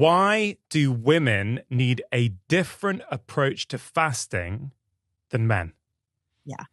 Why do women need a different approach to fasting than men? Yeah.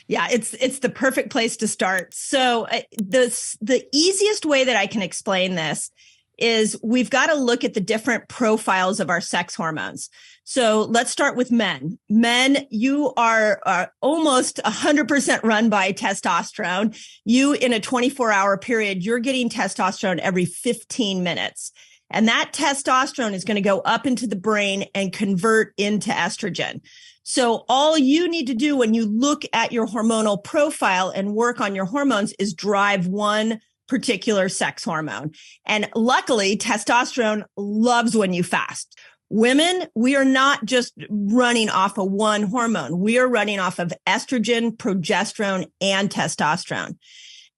Yeah, it's the perfect place to start. So the easiest way that I can explain this is we've got to look at the different profiles of our sex hormones. So let's start with men. Men, you are almost 100% run by testosterone. You, in a 24-hour period, you're getting testosterone every 15 minutes. And that testosterone is going to go up into the brain and convert into estrogen. So all you need to do when you look at your hormonal profile and work on your hormones is drive one particular sex hormone. And luckily, testosterone loves when you fast. Women, we are not just running off of one hormone. We are running off of estrogen, progesterone, and testosterone.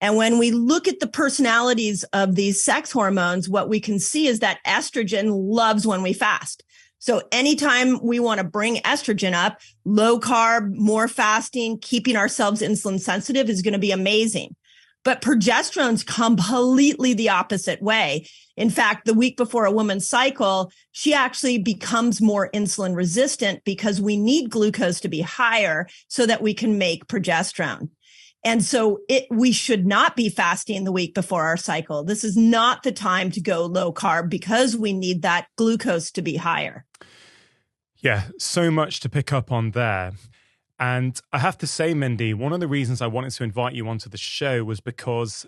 And when we look at the personalities of these sex hormones, what we can see is that estrogen loves when we fast. So anytime we want to bring estrogen up, low carb, more fasting, keeping ourselves insulin sensitive is going to be amazing. But progesterone's completely the opposite way. In fact, the week before a woman's cycle, she actually becomes more insulin resistant because we need glucose to be higher so that we can make progesterone. And so we should not be fasting the week before our cycle. This is not the time to go low carb because we need that glucose to be higher. Yeah, so much to pick up on there. And I have to say, Mindy, one of the reasons I wanted to invite you onto the show was because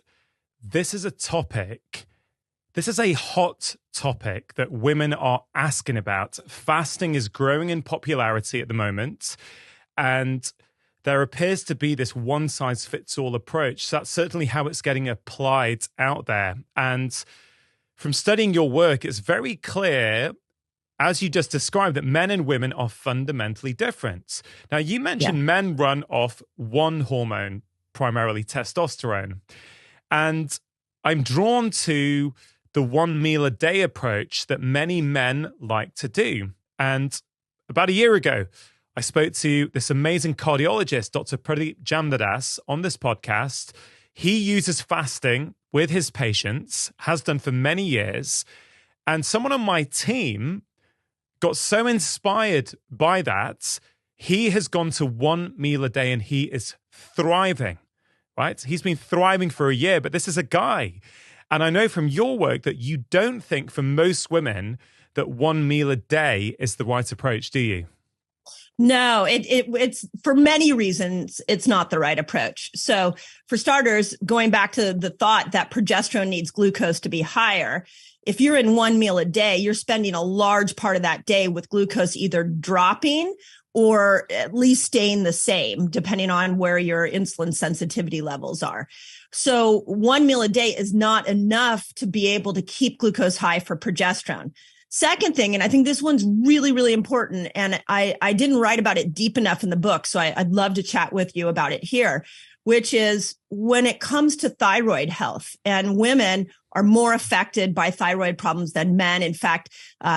this is a hot topic that women are asking about. Fasting is growing in popularity at the moment, and there appears to be this one-size-fits-all approach. So that's certainly how it's getting applied out there. And from studying your work, it's very clear, as you just described, that men and women are fundamentally different. Now, you mentioned men run off one hormone, primarily testosterone. And I'm drawn to the one meal a day approach that many men like to do. And about a year ago, I spoke to this amazing cardiologist, Dr. Pradeep Jamnadas, on this podcast. He uses fasting with his patients, has done for many years. And someone on my team got so inspired by that, he has gone to one meal a day and he is thriving, right? He's been thriving for a year, but this is a guy. And I know from your work that you don't think for most women that one meal a day is the right approach, do you? No, it's for many reasons, it's not the right approach. So for starters, going back to the thought that progesterone needs glucose to be higher, if you're in one meal a day, you're spending a large part of that day with glucose either dropping or at least staying the same, depending on where your insulin sensitivity levels are. So one meal a day is not enough to be able to keep glucose high for progesterone. Second thing, and I think this one's really, really important, and I didn't write about it deep enough in the book, so I'd love to chat with you about it here, which is when it comes to thyroid health, and women are more affected by thyroid problems than men. In fact,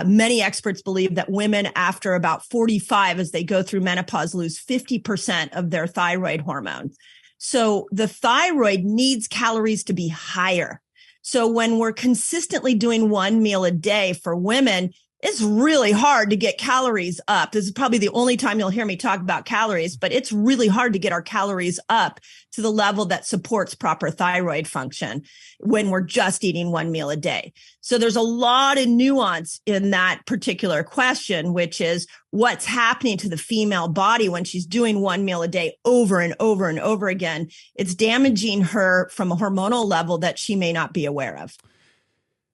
many experts believe that women after about 45, as they go through menopause, lose 50% of their thyroid hormone. So the thyroid needs calories to be higher. So when we're consistently doing one meal a day for women, it's really hard to get calories up. This is probably the only time you'll hear me talk about calories, but it's really hard to get our calories up to the level that supports proper thyroid function when we're just eating one meal a day. So there's a lot of nuance in that particular question, which is what's happening to the female body when she's doing one meal a day over and over and over again. It's damaging her from a hormonal level that she may not be aware of.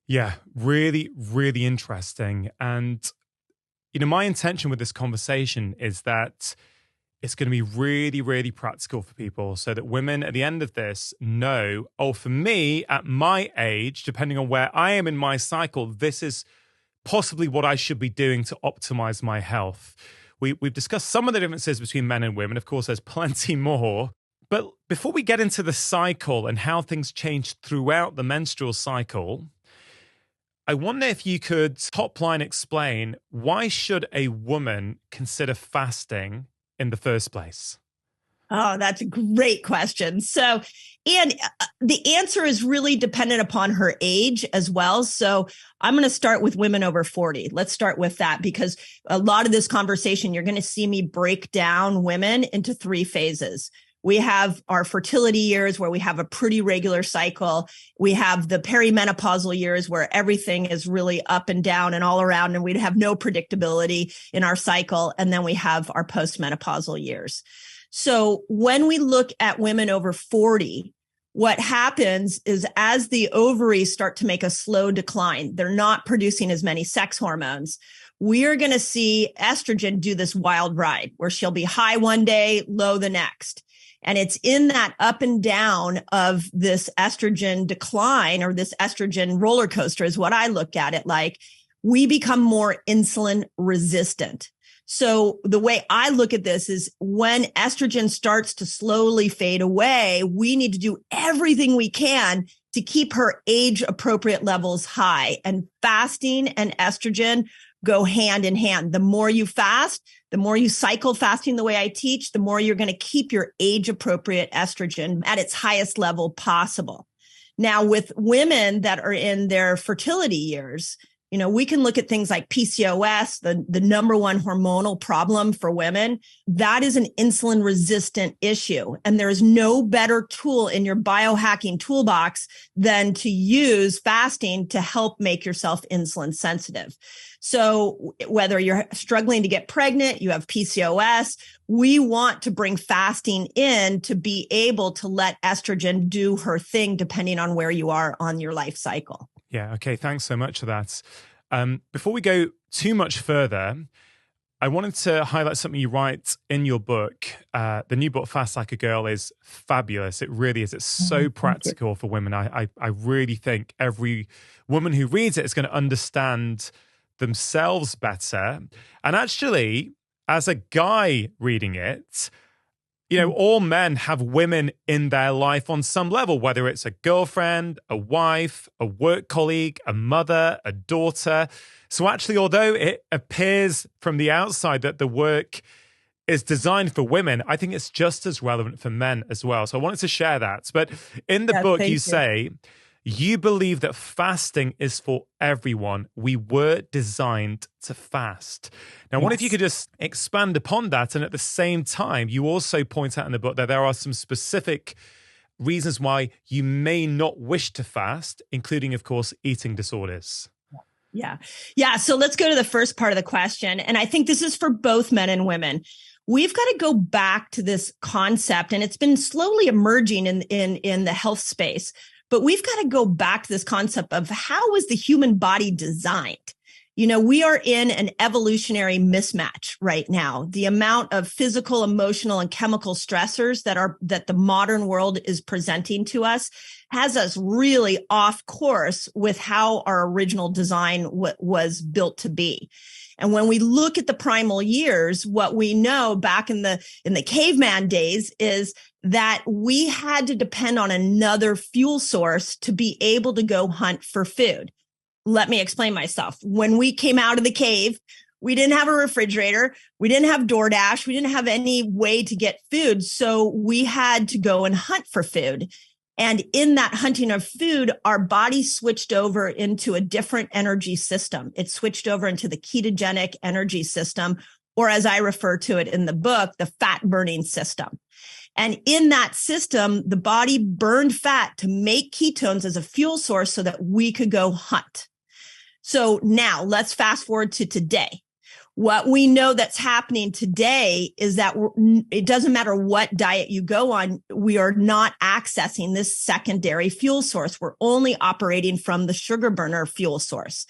Yeah, really, really interesting. And, my intention with this conversation is that it's going to be really, really practical for people so that women at the end of this know, oh, for me, at my age, depending on where I am in my cycle, this is possibly what I should be doing to optimize my health. We've discussed some of the differences between men and women. Of course, there's plenty more. But before we get into the cycle and how things change throughout the menstrual cycle, I wonder if you could top line explain why should a woman consider fasting in the first place? Oh, that's a great question. So, and the answer is really dependent upon her age as well. So I'm going to start with women over 40. Let's start with that, because a lot of this conversation, you're going to see me break down women into three phases. We have our fertility years where we have a pretty regular cycle. We have the perimenopausal years where everything is really up and down and all around, and we'd have no predictability in our cycle. And then we have our postmenopausal years. So when we look at women over 40, what happens is as the ovaries start to make a slow decline, they're not producing as many sex hormones. We're going to see estrogen do this wild ride where she'll be high one day, low the next. And it's in that up and down of this estrogen decline, or this estrogen roller coaster is what I look at it like. We become more insulin resistant. So the way I look at this is when estrogen starts to slowly fade away, we need to do everything we can to keep her age appropriate levels high. And fasting and estrogen go hand in hand. The more you fast, the more you cycle fasting the way I teach, the more you're going to keep your age appropriate estrogen at its highest level possible. Now, with women that are in their fertility years, we can look at things like PCOS, the number one hormonal problem for women. That is an insulin resistant issue. And there is no better tool in your biohacking toolbox than to use fasting to help make yourself insulin sensitive. So whether you're struggling to get pregnant, you have PCOS, we want to bring fasting in to be able to let estrogen do her thing, depending on where you are on your life cycle. Yeah. Okay. Thanks so much for that. Before we go too much further, I wanted to highlight something you write in your book. The new book, Fast Like a Girl, is fabulous. It really is. It's so practical for women. I really think every woman who reads it is going to understand themselves better. And actually, as a guy reading it, all men have women in their life on some level, whether it's a girlfriend, a wife, a work colleague, a mother, a daughter. So actually, although it appears from the outside that the work is designed for women, I think it's just as relevant for men as well. So I wanted to share that. But in the book, you say, you believe that fasting is for everyone. We were designed to fast. Now, I wonder if you could just expand upon that. And at the same time, you also point out in the book that there are some specific reasons why you may not wish to fast, including, of course, eating disorders. Yeah. So let's go to the first part of the question. And I think this is for both men and women. We've got to go back to this concept, and it's been slowly emerging in the health space. But we've got to go back to this concept of how was the human body designed? We are in an evolutionary mismatch right now. The amount of physical, emotional, and chemical stressors that the modern world is presenting to us has us really off course with how our original design was built to be. And when we look at the primal years, what we know back in the caveman days is that we had to depend on another fuel source to be able to go hunt for food. Let me explain myself. When we came out of the cave, we didn't have a refrigerator. We didn't have DoorDash. We didn't have any way to get food. So we had to go and hunt for food. And in that hunting of food, our body switched over into a different energy system. It switched over into the ketogenic energy system, or as I refer to it in the book, the fat burning system. And in that system, the body burned fat to make ketones as a fuel source so that we could go hunt. So now let's fast forward to today. What we know that's happening today is that it doesn't matter what diet you go on, we are not accessing this secondary fuel source. We're only operating from the sugar burner fuel source.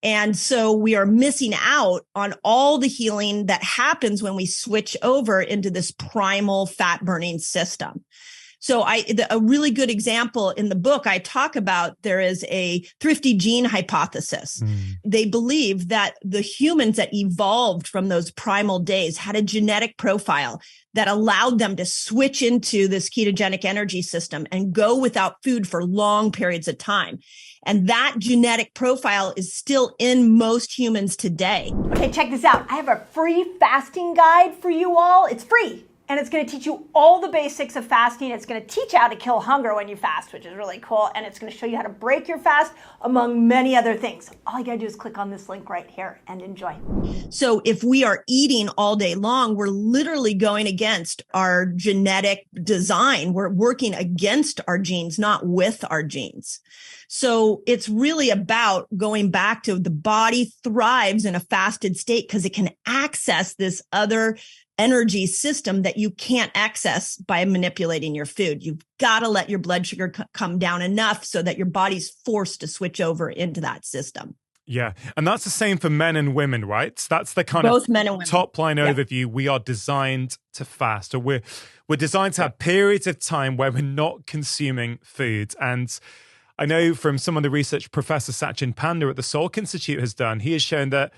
And so we are missing out on all the healing that happens when we switch over into this primal fat burning system. So a really good example in the book, I talk about there is a thrifty gene hypothesis. They believe that the humans that evolved from those primal days had a genetic profile that allowed them to switch into this ketogenic energy system and go without food for long periods of time. And that genetic profile is still in most humans today. Okay, check this out. I have a free fasting guide for you all. It's free. And it's going to teach you all the basics of fasting. It's going to teach you how to kill hunger when you fast, which is really cool. And it's going to show you how to break your fast, among many other things. All you got to do is click on this link right here and enjoy. So if we are eating all day long, we're literally going against our genetic design. We're working against our genes, not with our genes. So it's really about going back to the body thrives in a fasted state because it can access this other energy system that you can't access by manipulating your food. You've got to let your blood sugar come down enough so that your body's forced to switch over into that system. Yeah. And that's the same for men and women, right? That's the kind Both of men and women. top line overview. We are designed to fast, or we're designed to have periods of time where we're not consuming food. And I know from some of the research Professor Sachin Panda at the Salk Institute has done, he has shown that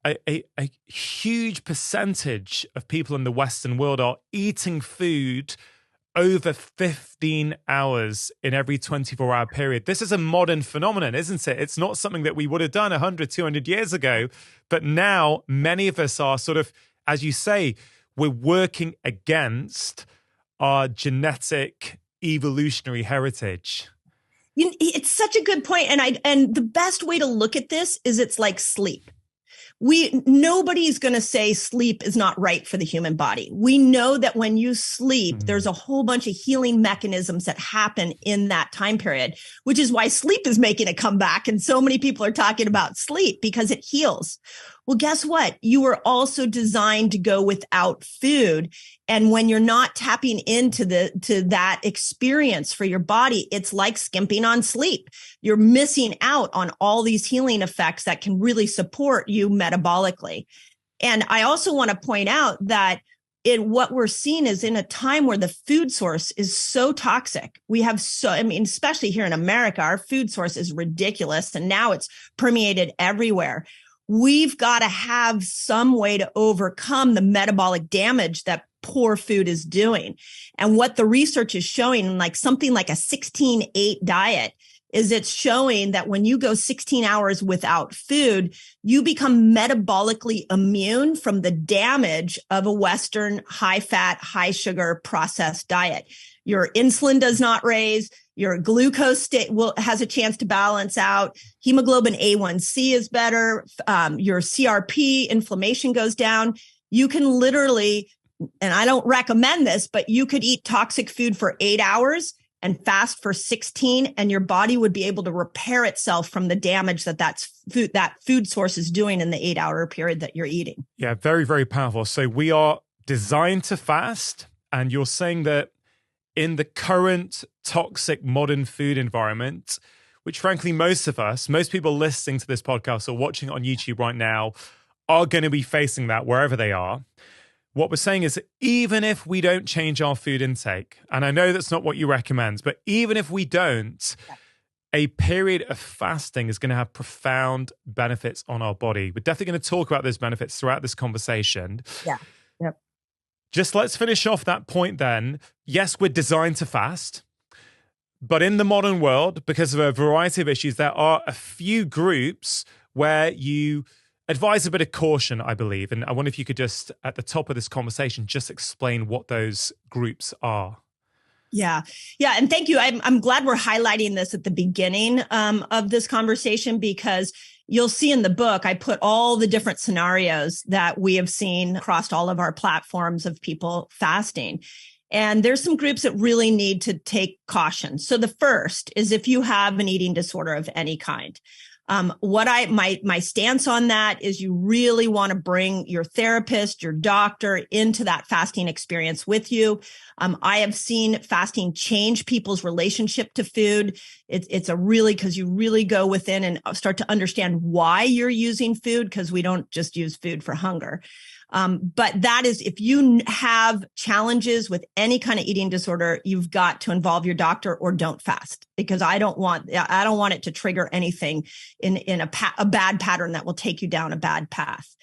a huge percentage of people in the Western world are eating food over 15 hours in every 24-hour period. This is a modern phenomenon, isn't it? It's not something that we would have done 100, 200 years ago. But now many of us are sort of, as you say, we're working against our genetic evolutionary heritage. It's such a good point. And the best way to look at this is it's like sleep. Nobody's going to say sleep is not right for the human body. We know that when you sleep, there's a whole bunch of healing mechanisms that happen in that time period, which is why sleep is making a comeback. And so many people are talking about sleep because it heals. Well, guess what? You were also designed to go without food. And when you're not tapping into that experience for your body, it's like skimping on sleep. You're missing out on all these healing effects that can really support you metabolically. And I also want to point out that what we're seeing is in a time where the food source is so toxic. We have especially here in America, our food source is ridiculous. And now it's permeated everywhere. We've got to have some way to overcome the metabolic damage that poor food is doing. And what the research is showing, like something like a 16-8 diet, is it's showing that when you go 16 hours without food, you become metabolically immune from the damage of a Western high-fat, high-sugar processed diet. Your insulin does not raise. Your glucose state has a chance to balance out. Hemoglobin A1C is better. Your CRP inflammation goes down. You can literally, and I don't recommend this, but you could eat toxic food for 8 hours and fast for 16, and your body would be able to repair itself from the damage that food source is doing in the 8-hour period that you're eating. Yeah, very, very powerful. So we are designed to fast, and you're saying that in the current toxic modern food environment, which frankly, most people listening to this podcast or watching it on YouTube right now are going to be facing that wherever they are. What we're saying is that even if we don't change our food intake, and I know that's not what you recommend, but even if we don't, a period of fasting is going to have profound benefits on our body. We're definitely going to talk about those benefits throughout this conversation. Yeah. Yep. Just let's finish off that point then. Yes, we're designed to fast, but in the modern world, because of a variety of issues, there are a few groups where you advise a bit of caution, I believe. And I wonder if you could just, at the top of this conversation, just explain what those groups are. Yeah. And thank you. I'm glad we're highlighting this at the beginning of this conversation, because you'll see in the book, I put all the different scenarios that we have seen across all of our platforms of people fasting. And there's some groups that really need to take caution. So the first is if you have an eating disorder of any kind. My stance on that is you really want to bring your therapist, your doctor into that fasting experience with you. I have seen fasting change people's relationship to food. It's because you really go within and start to understand why you're using food, because we don't just use food for hunger. But that is, if you have challenges with any kind of eating disorder, you've got to involve your doctor or don't fast, because I don't want it to trigger anything in a bad pattern that will take you down a bad path.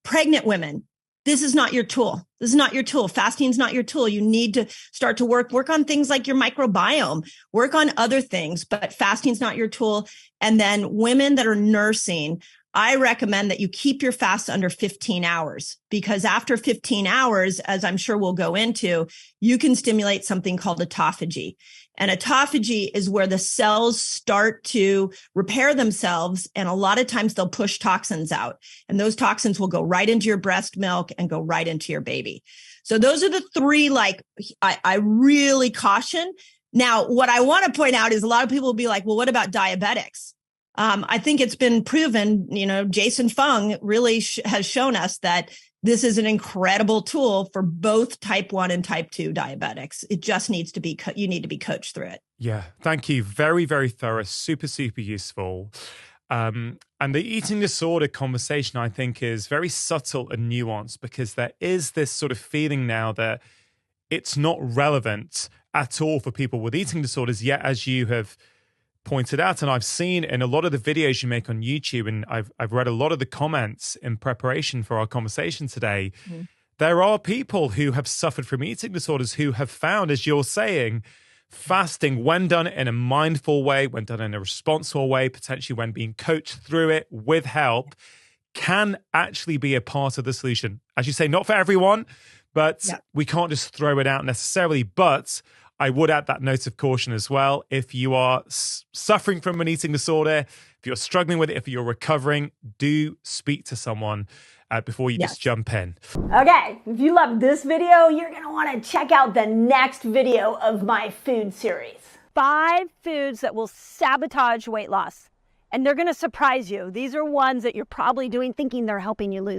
Pregnant women, this is not your tool. This is not your tool. Fasting is not your tool. You need to start to work on things like your microbiome, work on other things, but fasting is not your tool. And then women that are nursing, I recommend that you keep your fast under 15 hours, because after 15 hours, as I'm sure we'll go into, you can stimulate something called autophagy. And autophagy is where the cells start to repair themselves. And a lot of times they'll push toxins out, and those toxins will go right into your breast milk and go right into your baby. So those are the three, like, I really caution. Now, what I want to point out is a lot of people will be like, well, what about diabetics? I think it's been proven, Jason Fung really has shown us that this is an incredible tool for both type 1 and type 2 diabetics. It just needs to be, you need to be coached through it. Yeah, thank you. Very, very thorough, super, super useful. And the eating disorder conversation, I think, is very subtle and nuanced, because there is this sort of feeling now that it's not relevant at all for people with eating disorders. Yet, as you have pointed out, and I've seen in a lot of the videos you make on YouTube, and I've read a lot of the comments in preparation for our conversation today, there are people who have suffered from eating disorders who have found, as you're saying, fasting, when done in a mindful way, when done in a responsible way, potentially when being coached through it with help, can actually be a part of the solution. As you say, not for everyone, but we can't just throw it out necessarily. But I would add that note of caution as well. If you are suffering from an eating disorder, if you're struggling with it, if you're recovering, do speak to someone before you just jump in. Okay, if you loved this video, you're going to want to check out the next video of my food series. 5 foods that will sabotage weight loss. And they're going to surprise you. These are ones that you're probably doing thinking they're helping you lose